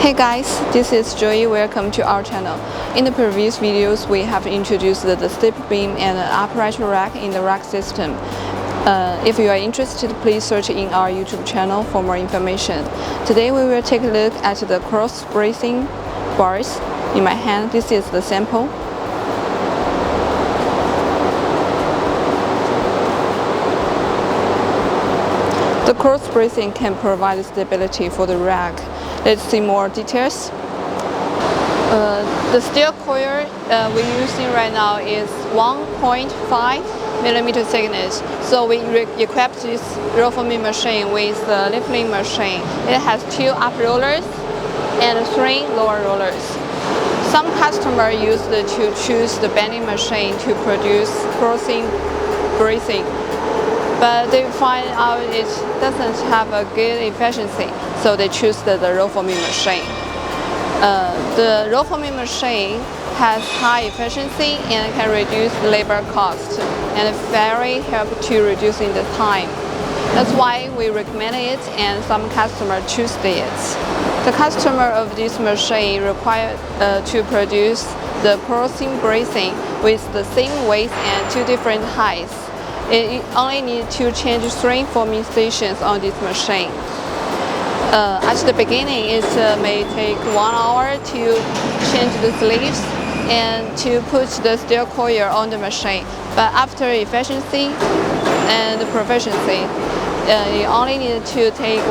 Hey guys, this is Joey. Welcome to our channel. In the previous videos, we have introduced the step beam and upright rack in the rack system. If you are interested, please search in our YouTube channel for more information. Today we will take a look at the cross bracing bars. In my hand, this is the sample. The cross bracing can provide stability for the rack. Let's see more details. The steel coil we're using right now is 1.5 millimeter thickness. So we equipped this roll forming machine with the leveling machine. It has 2 up rollers and 3 lower rollers. Some customers use to choose the bending machine to produce crossing bracing, but they find out it doesn't have a good efficiency, so they choose the roll forming machine. The roll forming machine has high efficiency and can reduce labor cost, and very help to reducing the time. That's why we recommend it, and some customers choose it. The customer of this machine required to produce the crossing bracing with the same weight and 2 different heights. It only needs to change 3 forming stations on this machine. At the beginning, it may take 1 hour to change the sleeves and to put the steel coil on the machine. But after efficiency and proficiency, you only need to take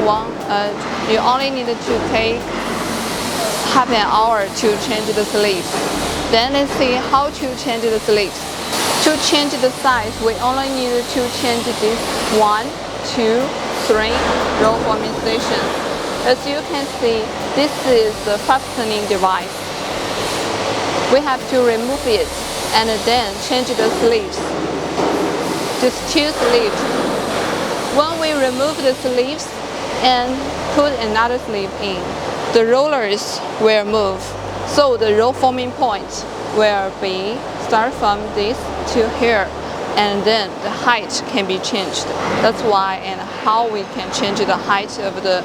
half an hour to change the sleeves. Then let's see how to change the sleeves. To change the size, we only need to change this 1, 2, 3 roll forming stations. As you can see, this is the fastening device. We have to remove it and then change the sleeves. Just 2 sleeves. When we remove the sleeves and put another sleeve in, the rollers will move. So the roll forming point will be start from this to here, and then the height can be changed. That's why and how we can change the height of the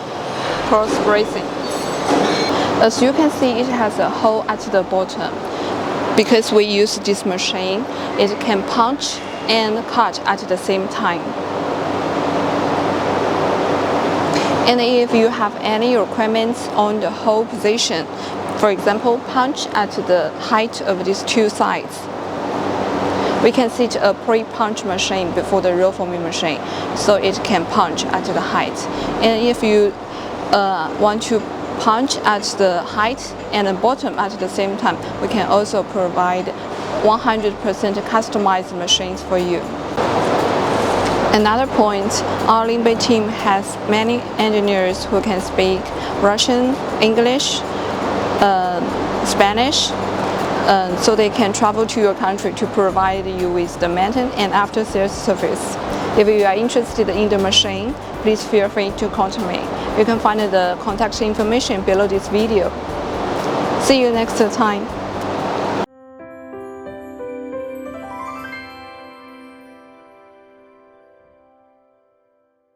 cross bracing. As you can see, it has a hole at the bottom. Because we use this machine, it can punch and cut at the same time. And if you have any requirements on the hole position, for example, punch at the height of these 2 sides, we can set a pre-punch machine before the roll forming machine, so it can punch at the height. And if you want to punch at the height and the bottom at the same time, we can also provide 100% customized machines for you. Another point, our Linbay team has many engineers who can speak Russian, English, Spanish, so they can travel to your country to provide you with the maintenance and after-sales service. If you are interested in the machine, please feel free to contact me. You can find the contact information below this video. See you next time.